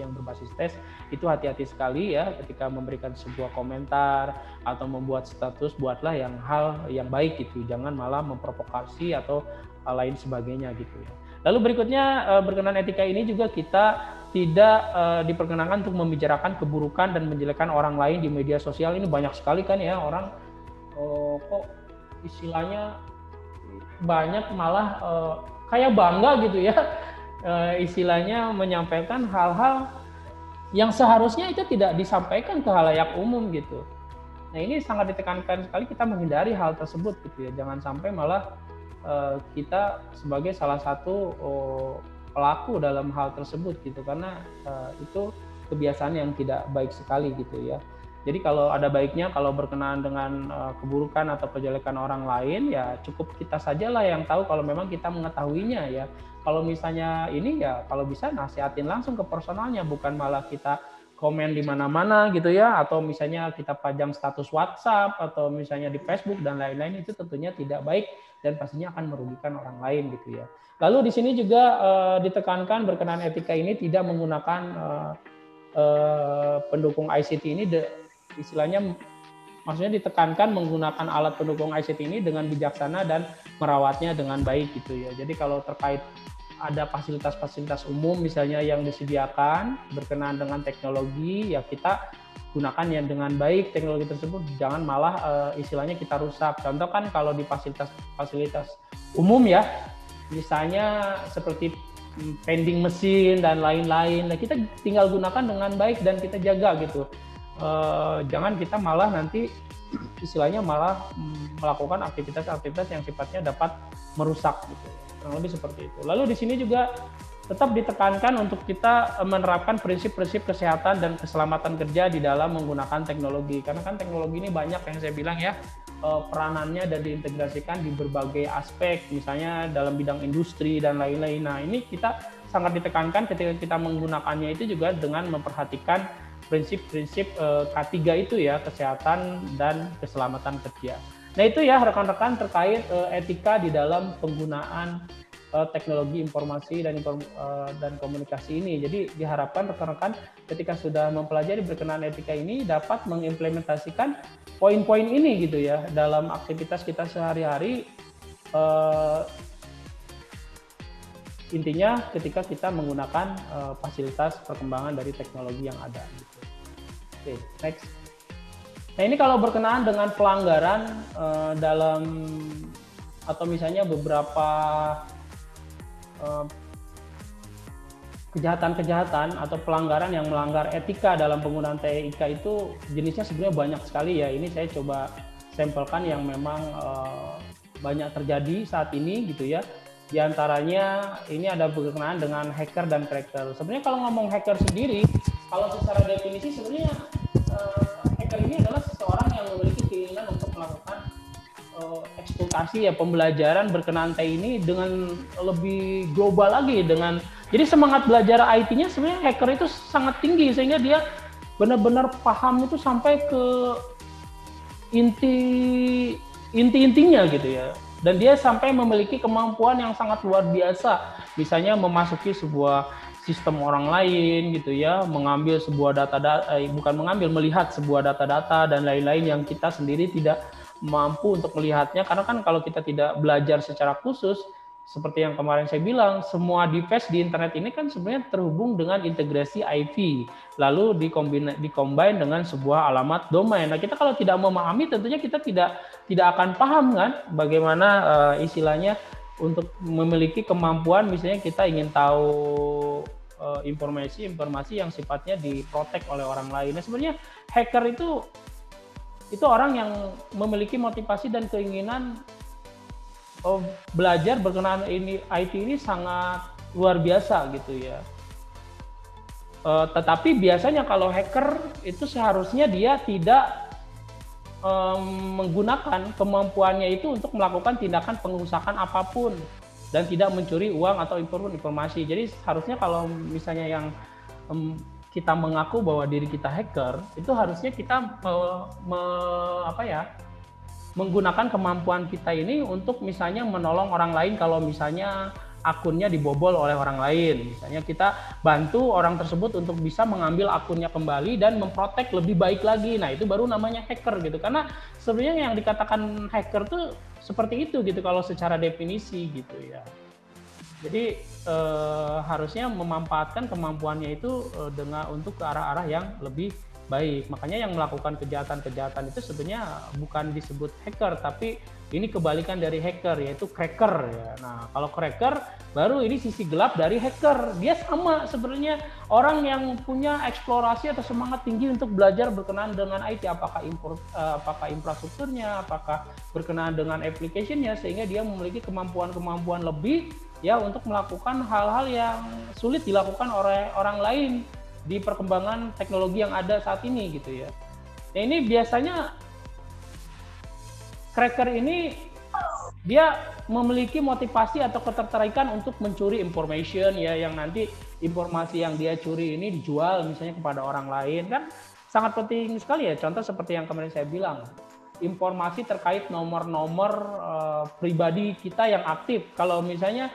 yang berbasis tes, itu hati-hati sekali ya ketika memberikan sebuah komentar atau membuat status, buatlah yang hal yang baik gitu, jangan malah memprovokasi atau hal lain sebagainya gitu ya. Lalu berikutnya berkenaan etika ini juga kita tidak diperkenankan untuk membicarakan keburukan dan menjelekkan orang lain di media sosial. Ini banyak sekali kan ya orang kok istilahnya banyak malah kayak bangga gitu ya istilahnya menyampaikan hal-hal yang seharusnya itu tidak disampaikan ke khalayak umum gitu. Nah ini sangat ditekankan sekali kita menghindari hal tersebut gitu ya, jangan sampai malah kita sebagai salah satu pelaku dalam hal tersebut gitu, karena itu kebiasaan yang tidak baik sekali gitu ya. Jadi kalau ada baiknya kalau berkenaan dengan keburukan atau kejelekan orang lain ya cukup kita sajalah yang tahu kalau memang kita mengetahuinya ya. Kalau misalnya ini ya kalau bisa nasihatin langsung ke personalnya, bukan malah kita komen di mana-mana gitu ya, atau misalnya kita pajang status WhatsApp atau misalnya di Facebook dan lain-lain, itu tentunya tidak baik dan pastinya akan merugikan orang lain gitu ya. Lalu di sini juga ditekankan berkenaan etika ini tidak menggunakan pendukung ICT ini, istilahnya maksudnya ditekankan menggunakan alat pendukung ICT ini dengan bijaksana dan merawatnya dengan baik gitu ya. Jadi kalau terkait ada fasilitas-fasilitas umum misalnya yang disediakan berkenaan dengan teknologi, ya kita gunakan yang dengan baik teknologi tersebut, jangan malah istilahnya kita rusak. Contoh kan kalau di fasilitas umum ya, misalnya seperti vending mesin dan lain-lain, nah kita tinggal gunakan dengan baik dan kita jaga gitu. Jangan kita malah nanti istilahnya malah melakukan aktivitas-aktivitas yang sifatnya dapat merusak gitu. Kurang lebih seperti itu. Lalu di sini juga tetap ditekankan untuk kita menerapkan prinsip-prinsip kesehatan dan keselamatan kerja di dalam menggunakan teknologi. Karena kan teknologi ini banyak yang saya bilang ya, peranannya dan diintegrasikan di berbagai aspek, misalnya dalam bidang industri dan lain-lain. Nah ini kita sangat ditekankan ketika kita menggunakannya itu juga dengan memperhatikan prinsip-prinsip K3 itu ya, kesehatan dan keselamatan kerja. Nah itu ya rekan-rekan terkait etika di dalam penggunaan teknologi informasi dan komunikasi ini. Jadi diharapkan rekan-rekan ketika sudah mempelajari berkenaan etika ini dapat mengimplementasikan poin-poin ini gitu ya dalam aktivitas kita sehari-hari. Intinya ketika kita menggunakan fasilitas perkembangan dari teknologi yang ada. Gitu. Oke, next. Nah ini kalau berkenaan dengan pelanggaran dalam atau misalnya beberapa kejahatan-kejahatan atau pelanggaran yang melanggar etika dalam penggunaan TIK itu jenisnya sebenarnya banyak sekali ya. Ini saya coba sampelkan yang memang banyak terjadi saat ini gitu ya. Di antaranya ini ada berkenaan dengan hacker dan cracker. Sebenarnya kalau ngomong hacker sendiri, kalau secara definisi sebenarnya hacker ini adalah seseorang yang memiliki keinginan untuk melakukan eksploitasi ya pembelajaran berkenaan TI ini dengan lebih global lagi, dengan jadi semangat belajar IT-nya sebenarnya hacker itu sangat tinggi sehingga dia benar-benar paham itu sampai ke inti-intinya gitu ya. Dan dia sampai memiliki kemampuan yang sangat luar biasa, misalnya memasuki sebuah sistem orang lain gitu ya, mengambil sebuah melihat sebuah data-data dan lain-lain yang kita sendiri tidak mampu untuk melihatnya, karena kan kalau kita tidak belajar secara khusus, seperti yang kemarin saya bilang, semua device di internet ini kan sebenarnya terhubung dengan integrasi IP, lalu dikombin dengan sebuah alamat domain. Nah kita kalau tidak memahami tentunya kita tidak akan paham kan bagaimana istilahnya untuk memiliki kemampuan, misalnya kita ingin tahu informasi yang sifatnya diprotek oleh orang lain. Nah sebenarnya hacker itu orang yang memiliki motivasi dan keinginan belajar berkenaan IT ini sangat luar biasa gitu ya. Tetapi biasanya kalau hacker itu seharusnya dia tidak menggunakan kemampuannya itu untuk melakukan tindakan pengerusakan apapun dan tidak mencuri uang atau informasi. Jadi harusnya kalau misalnya yang kita mengaku bahwa diri kita hacker, itu harusnya kita menggunakan kemampuan kita ini untuk misalnya menolong orang lain kalau misalnya akunnya dibobol oleh orang lain. Misalnya kita bantu orang tersebut untuk bisa mengambil akunnya kembali dan memprotek lebih baik lagi. Nah, itu baru namanya hacker gitu. Karena sebenarnya yang dikatakan hacker tuh seperti itu gitu kalau secara definisi gitu ya. Jadi harusnya memanfaatkan kemampuannya itu untuk ke arah-arah yang lebih baik. Makanya yang melakukan kejahatan-kejahatan itu sebenarnya bukan disebut hacker, tapi ini kebalikan dari hacker, yaitu cracker ya. Nah, kalau cracker baru ini sisi gelap dari hacker. Dia sama sebenarnya orang yang punya eksplorasi atau semangat tinggi untuk belajar berkenaan dengan IT, apakah infrastrukturnya, apakah berkenaan dengan application-nya, sehingga dia memiliki kemampuan-kemampuan lebih ya untuk melakukan hal-hal yang sulit dilakukan oleh orang lain di perkembangan teknologi yang ada saat ini gitu ya. Nah, ini biasanya cracker ini dia memiliki motivasi atau ketertarikan untuk mencuri information ya, yang nanti informasi yang dia curi ini dijual misalnya kepada orang lain, kan sangat penting sekali ya. Contoh seperti yang kemarin saya bilang, informasi terkait nomor-nomor pribadi kita yang aktif. Kalau misalnya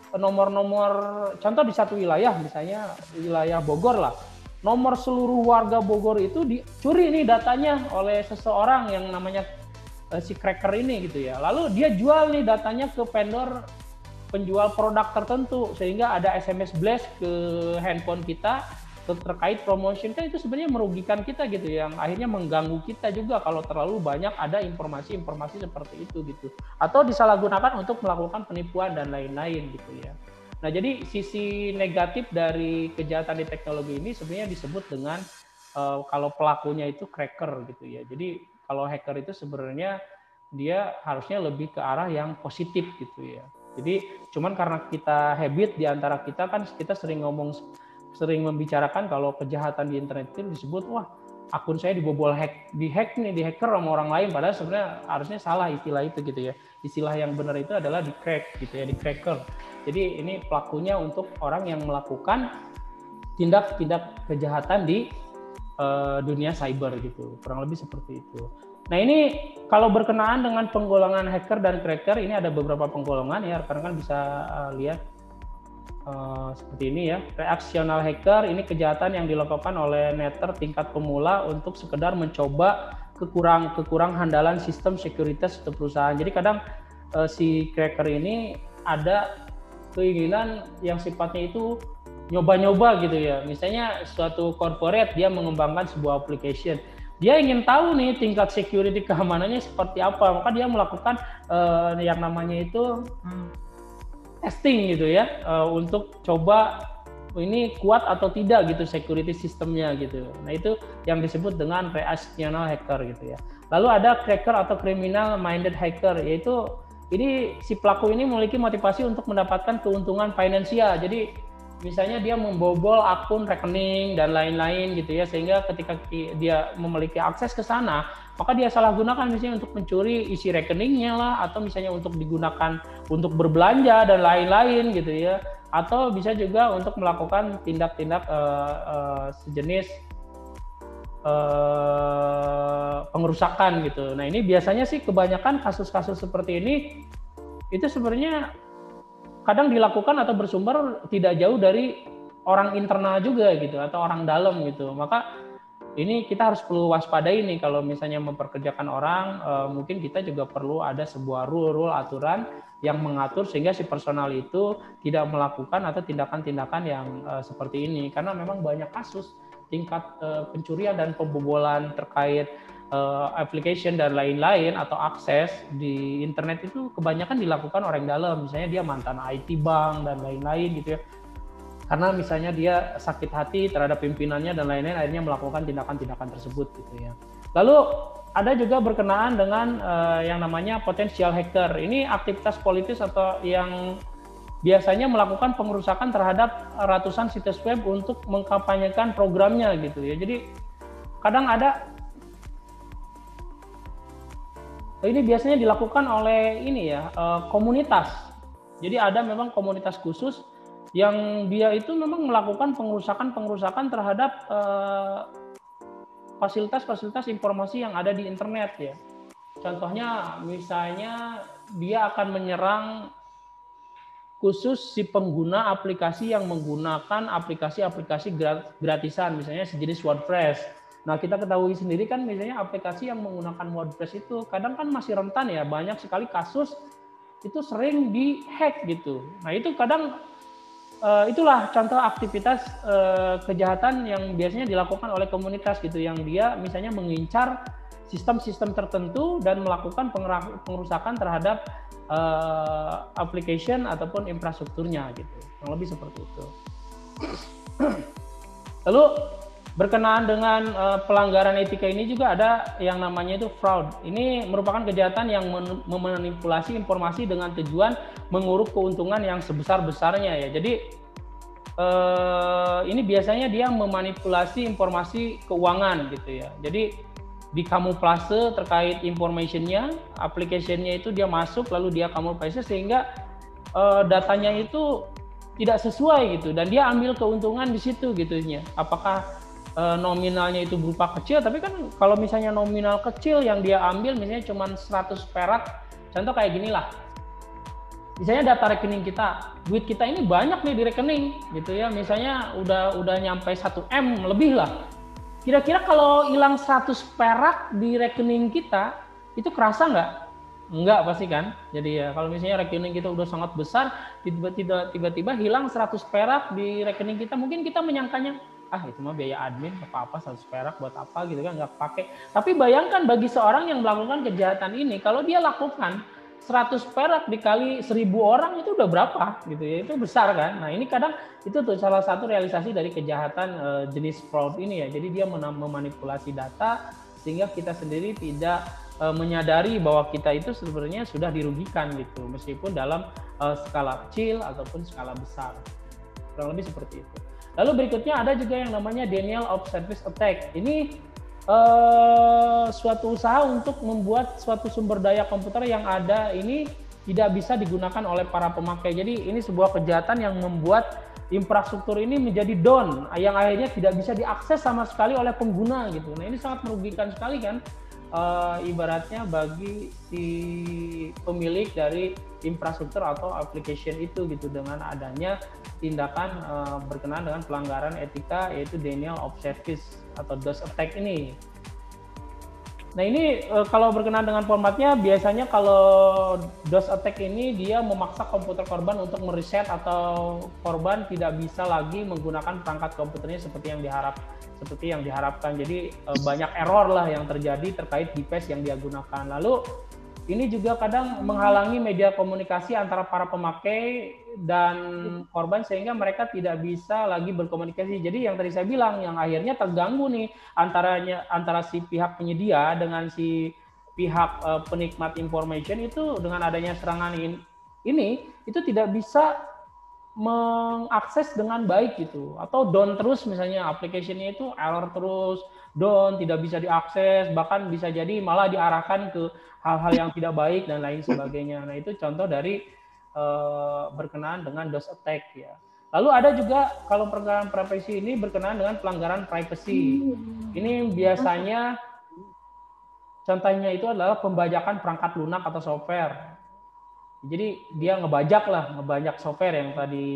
nomor-nomor, contoh di satu wilayah, misalnya wilayah Bogor lah, nomor seluruh warga Bogor itu dicuri nih datanya oleh seseorang yang namanya si cracker ini gitu ya. Lalu dia jual nih datanya ke vendor penjual produk tertentu, sehingga ada SMS blast ke handphone kita terkait promotion. Kan itu sebenarnya merugikan kita gitu, yang akhirnya mengganggu kita juga kalau terlalu banyak ada informasi-informasi seperti itu gitu, atau disalahgunakan untuk melakukan penipuan dan lain-lain gitu ya. Nah, jadi sisi negatif dari kejahatan di teknologi ini sebenarnya disebut dengan kalau pelakunya itu cracker gitu ya. Jadi kalau hacker itu sebenarnya dia harusnya lebih ke arah yang positif gitu ya. Jadi cuman karena kita habit di antara kita, kan kita sering membicarakan kalau kejahatan di internet itu disebut, wah akun saya dibobol di hacker sama orang lain, padahal sebenarnya harusnya salah istilah itu gitu ya. Istilah yang benar itu adalah di crack gitu ya, di cracker. Jadi ini pelakunya untuk orang yang melakukan tindak-tindak kejahatan di dunia cyber gitu, kurang lebih seperti itu. Nah, ini kalau berkenaan dengan penggolongan hacker dan cracker, ini ada beberapa penggolongan ya, rekan-rekan bisa lihat seperti ini ya. Reaksional hacker ini kejahatan yang dilakukan oleh netter tingkat pemula untuk sekedar mencoba kekurang handalan sistem sekuritas suatu perusahaan. Jadi kadang si cracker ini ada keinginan yang sifatnya itu nyoba-nyoba gitu ya. Misalnya suatu corporate dia mengembangkan sebuah application, dia ingin tahu nih tingkat security keamanannya seperti apa, maka dia melakukan yang namanya itu testing gitu ya, untuk coba ini kuat atau tidak gitu security sistemnya gitu. Nah, itu yang disebut dengan reaksional hacker gitu ya. Lalu ada cracker atau criminal minded hacker, yaitu ini si pelaku ini memiliki motivasi untuk mendapatkan keuntungan finansial. Jadi misalnya dia membobol akun rekening dan lain-lain gitu ya, sehingga ketika dia memiliki akses ke sana, maka dia salah gunakan misalnya untuk mencuri isi rekeningnya lah, atau misalnya untuk digunakan untuk berbelanja dan lain-lain gitu ya, atau bisa juga untuk melakukan tindak-tindak sejenis pengerusakan gitu. Nah, ini biasanya sih kebanyakan kasus-kasus seperti ini itu sebenarnya kadang dilakukan atau bersumber tidak jauh dari orang internal juga gitu, atau orang dalam gitu. Maka ini kita harus perlu waspadai nih kalau misalnya memperkerjakan orang, mungkin kita juga perlu ada sebuah rule aturan yang mengatur sehingga si personal itu tidak melakukan atau tindakan-tindakan yang seperti ini, karena memang banyak kasus tingkat pencurian dan pembobolan terkait application dan lain-lain atau akses di internet itu kebanyakan dilakukan orang dalam. Misalnya dia mantan IT bank dan lain-lain gitu ya, karena misalnya dia sakit hati terhadap pimpinannya dan lain-lain, akhirnya melakukan tindakan-tindakan tersebut gitu ya. Lalu ada juga berkenaan dengan yang namanya potensial hacker. Ini aktivitas politis atau yang biasanya melakukan pengerusakan terhadap ratusan situs web untuk mengkampanyekan programnya gitu ya. Jadi kadang ada, ini biasanya dilakukan oleh ini ya, komunitas. Jadi ada memang komunitas khusus yang dia itu memang melakukan pengerusakan terhadap fasilitas-fasilitas informasi yang ada di internet ya. Contohnya misalnya dia akan menyerang khusus si pengguna aplikasi yang menggunakan aplikasi-aplikasi gratisan, misalnya sejenis WordPress. Nah, kita ketahui sendiri kan misalnya aplikasi yang menggunakan WordPress itu kadang kan masih rentan ya, banyak sekali kasus itu sering di-hack gitu. Nah, itu kadang itulah contoh aktivitas kejahatan yang biasanya dilakukan oleh komunitas gitu, yang dia misalnya mengincar sistem-sistem tertentu dan melakukan pengerusakan terhadap application ataupun infrastrukturnya gitu, kurang lebih seperti itu. Lalu berkenaan dengan pelanggaran etika ini juga ada yang namanya itu fraud. Ini merupakan kejahatan yang memanipulasi informasi dengan tujuan menguruk keuntungan yang sebesar-besarnya ya. Jadi ini biasanya dia memanipulasi informasi keuangan gitu ya. Jadi di kamuflase terkait informationnya, application-nya itu dia masuk lalu dia kamuflase sehingga datanya itu tidak sesuai gitu, dan dia ambil keuntungan di situ gitunya. Apakah nominalnya itu berupa kecil, tapi kan kalau misalnya nominal kecil yang dia ambil misalnya cuma 100 perak, contoh kayak gini lah. Misalnya data rekening kita, duit kita ini banyak nih di rekening gitu ya, misalnya udah nyampe 1 M lebih lah. Kira-kira kalau hilang 100 perak di rekening kita, itu kerasa nggak? Enggak pasti kan? Jadi ya kalau misalnya rekening kita udah sangat besar, tiba-tiba hilang 100 perak di rekening kita, mungkin kita menyangkanya, itu mah biaya admin, apa-apa 100 perak buat apa gitu kan, nggak pakai. Tapi bayangkan bagi seorang yang melakukan kejahatan ini, kalau dia lakukan 100 perak dikali 1000 orang itu udah berapa gitu ya, itu besar kan. Nah ini kadang itu tuh salah satu realisasi dari kejahatan jenis fraud ini ya. Jadi dia memanipulasi data sehingga kita sendiri tidak menyadari bahwa kita itu sebenarnya sudah dirugikan gitu, meskipun dalam skala kecil ataupun skala besar. Kurang lebih seperti itu. Lalu berikutnya ada juga yang namanya denial of service attack. Ini suatu usaha untuk membuat suatu sumber daya komputer yang ada ini tidak bisa digunakan oleh para pemakai. Jadi ini sebuah kejahatan yang membuat infrastruktur ini menjadi down, yang akhirnya tidak bisa diakses sama sekali oleh pengguna gitu. Nah ini sangat merugikan sekali kan, ibaratnya bagi si pemilik dari infrastruktur atau application itu gitu, dengan adanya tindakan berkenaan dengan pelanggaran etika, yaitu denial of service atau DOS attack ini. Nah ini kalau berkenaan dengan formatnya, biasanya kalau DOS attack ini dia memaksa komputer korban untuk mereset atau korban tidak bisa lagi menggunakan perangkat komputernya seperti yang diharapkan. Jadi banyak error lah yang terjadi terkait device yang dia gunakan. Lalu ini juga kadang menghalangi media komunikasi antara para pemakai dan korban sehingga mereka tidak bisa lagi berkomunikasi. Jadi yang tadi saya bilang, yang akhirnya terganggu nih antara si pihak penyedia dengan si pihak penikmat information itu, dengan adanya serangan ini itu tidak bisa mengakses dengan baik gitu, atau down terus, misalnya aplikasinya itu error terus, down, tidak bisa diakses, bahkan bisa jadi malah diarahkan ke hal-hal yang tidak baik dan lain sebagainya. Nah itu contoh dari berkenaan dengan DOS attack ya. Lalu ada juga kalau pelanggaran privasi ini berkenaan dengan pelanggaran privacy. Ini biasanya contohnya itu adalah pembajakan perangkat lunak atau software. Jadi dia ngebajak software yang tadi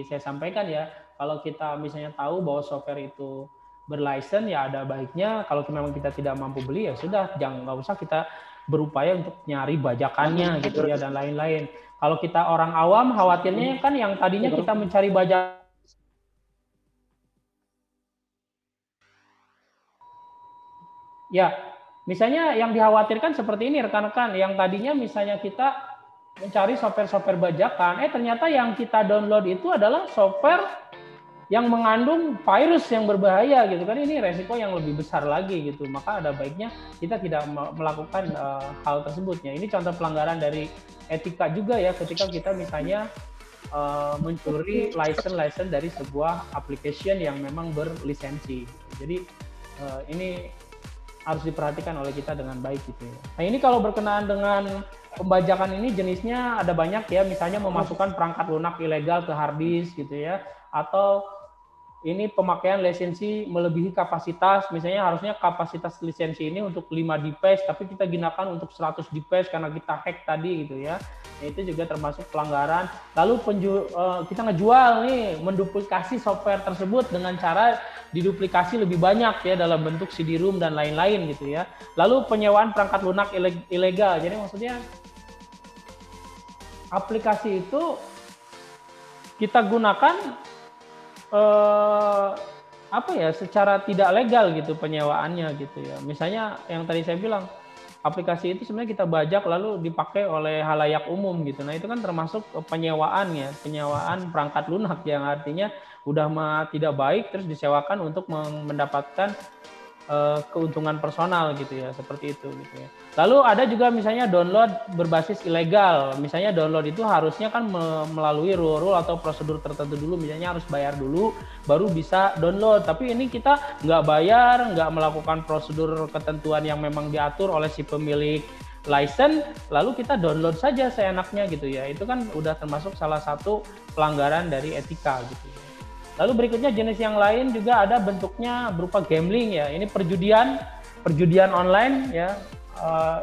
saya sampaikan ya. Kalau kita misalnya tahu bahwa software itu berlicense, ya ada baiknya kalau memang kita tidak mampu beli, ya sudah, nggak usah kita berupaya untuk nyari bajakannya gitu ya dan lain-lain. Kalau kita orang awam, khawatirnya kan yang tadinya kita mencari bajak, ya misalnya yang dikhawatirkan seperti ini rekan-rekan, yang tadinya misalnya kita mencari software bajakan, ternyata yang kita download itu adalah software yang mengandung virus yang berbahaya gitu kan. Ini resiko yang lebih besar lagi gitu. Maka ada baiknya kita tidak melakukan hal tersebutnya. Ini contoh pelanggaran dari etika juga ya, ketika kita misalnya mencuri license dari sebuah application yang memang berlisensi. Jadi ini harus diperhatikan oleh kita dengan baik gitu ya. Nah ini kalau berkenaan dengan pembajakan ini jenisnya ada banyak ya, misalnya memasukkan perangkat lunak ilegal ke hard disk gitu ya, atau ini pemakaian lisensi melebihi kapasitas, misalnya harusnya kapasitas lisensi ini untuk 5 device, tapi kita gunakan untuk 100 device karena kita hack tadi gitu ya. Nah, itu juga termasuk pelanggaran. Lalu kita ngejual nih, menduplikasi software tersebut dengan cara diduplikasi lebih banyak ya dalam bentuk CD-ROM dan lain-lain gitu ya. Lalu penyewaan perangkat lunak ilegal, jadi maksudnya aplikasi itu kita gunakan secara tidak legal gitu penyewaannya gitu ya. Misalnya yang tadi saya bilang, aplikasi itu sebenarnya kita bajak lalu dipakai oleh halayak umum gitu. Nah itu kan termasuk penyewaan ya, penyewaan perangkat lunak yang artinya udah tidak baik terus disewakan untuk mendapatkan keuntungan personal gitu ya, seperti itu gitu ya. Lalu ada juga misalnya download berbasis ilegal. Misalnya download itu harusnya kan melalui rule atau prosedur tertentu dulu, misalnya harus bayar dulu baru bisa download. Tapi ini kita nggak bayar, nggak melakukan prosedur ketentuan yang memang diatur oleh si pemilik license, lalu kita download saja seenaknya gitu ya. Itu kan udah termasuk salah satu pelanggaran dari etika gitu ya. Lalu berikutnya jenis yang lain juga ada bentuknya berupa gambling ya. Ini perjudian online ya.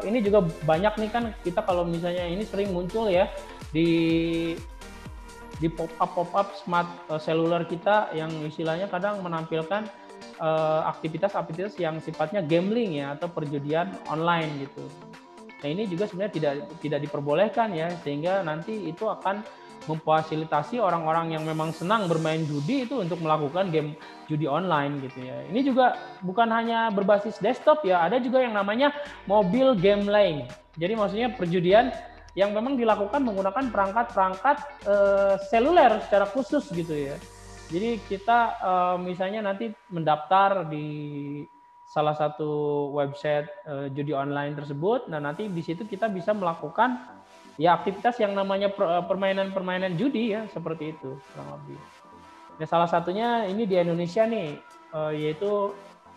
Ini juga banyak nih kan kita kalau misalnya ini sering muncul ya di pop-up smart seluler kita yang istilahnya kadang menampilkan aktivitas-aktivitas yang sifatnya gambling ya atau perjudian online gitu. Nah ini juga sebenarnya tidak diperbolehkan ya, sehingga nanti itu akan memfasilitasi orang-orang yang memang senang bermain judi itu untuk melakukan game judi online gitu ya. Ini juga bukan hanya berbasis desktop ya, ada juga yang namanya mobile gambling. Jadi maksudnya perjudian yang memang dilakukan menggunakan perangkat-perangkat seluler secara khusus gitu ya. Jadi kita misalnya nanti mendaftar di salah satu website judi online tersebut, nah nanti di situ kita bisa melakukan ya aktivitas yang namanya permainan judi ya, seperti itu kurang lebih. Nah, salah satunya ini di Indonesia nih, yaitu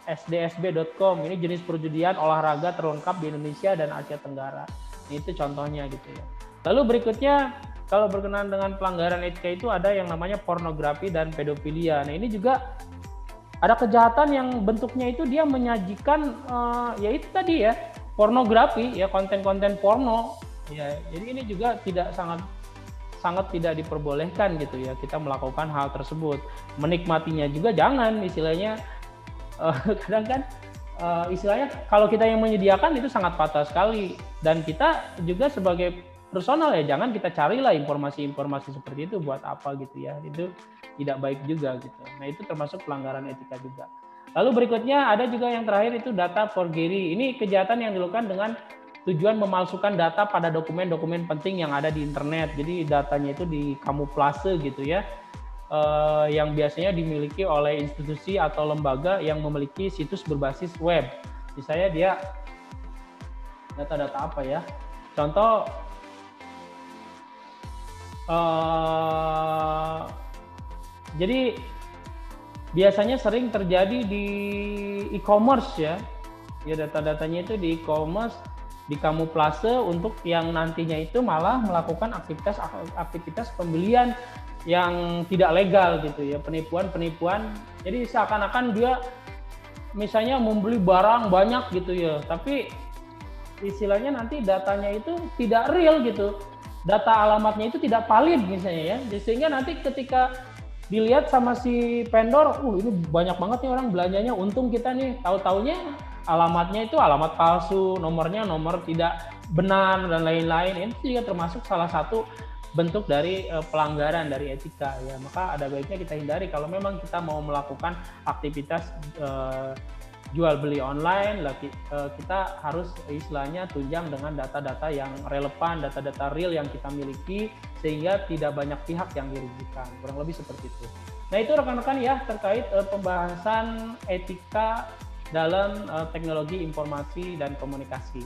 sdsb.com. Ini jenis perjudian olahraga terlengkap di Indonesia dan Asia Tenggara. Ini itu contohnya gitu ya. Lalu berikutnya kalau berkenaan dengan pelanggaran etika itu ada yang namanya pornografi dan pedofilia. Nah ini juga ada kejahatan yang bentuknya itu dia menyajikan ya itu tadi ya, pornografi ya, konten-konten porno. Ya, jadi ini juga sangat tidak diperbolehkan gitu ya kita melakukan hal tersebut. Menikmatinya juga jangan, istilahnya kadang kan istilahnya kalau kita yang menyediakan itu sangat fatal sekali, dan kita juga sebagai personal ya jangan kita carilah informasi-informasi seperti itu buat apa gitu ya, itu tidak baik juga gitu. Nah itu termasuk pelanggaran etika juga. Lalu berikutnya ada juga yang terakhir itu data forgery. Ini kejahatan yang dilakukan dengan tujuan memalsukan data pada dokumen-dokumen penting yang ada di internet. Jadi datanya itu dikamuflase gitu ya, yang biasanya dimiliki oleh institusi atau lembaga yang memiliki situs berbasis web. Misalnya dia data-data apa ya? Contoh, jadi biasanya sering terjadi di e-commerce ya. Ya data-datanya itu di e-commerce dikamuflase untuk yang nantinya itu malah melakukan aktivitas pembelian yang tidak legal gitu ya, penipuan. Jadi seakan-akan dia misalnya membeli barang banyak gitu ya, tapi istilahnya nanti datanya itu tidak real gitu, data alamatnya itu tidak valid misalnya ya, sehingga nanti ketika dilihat sama si vendor, ini banyak banget nih orang belanjanya, untung kita nih, tahu-taunya alamatnya itu alamat palsu, nomornya nomor tidak benar dan lain-lain. Ini juga termasuk salah satu bentuk dari pelanggaran dari etika ya. Maka ada baiknya kita hindari kalau memang kita mau melakukan aktivitas jual beli online, kita harus istilahnya tunjang dengan data-data yang relevan, data-data real yang kita miliki, sehingga tidak banyak pihak yang dirugikan. Kurang lebih seperti itu. Nah itu rekan-rekan ya terkait pembahasan etika dalam teknologi informasi dan komunikasi.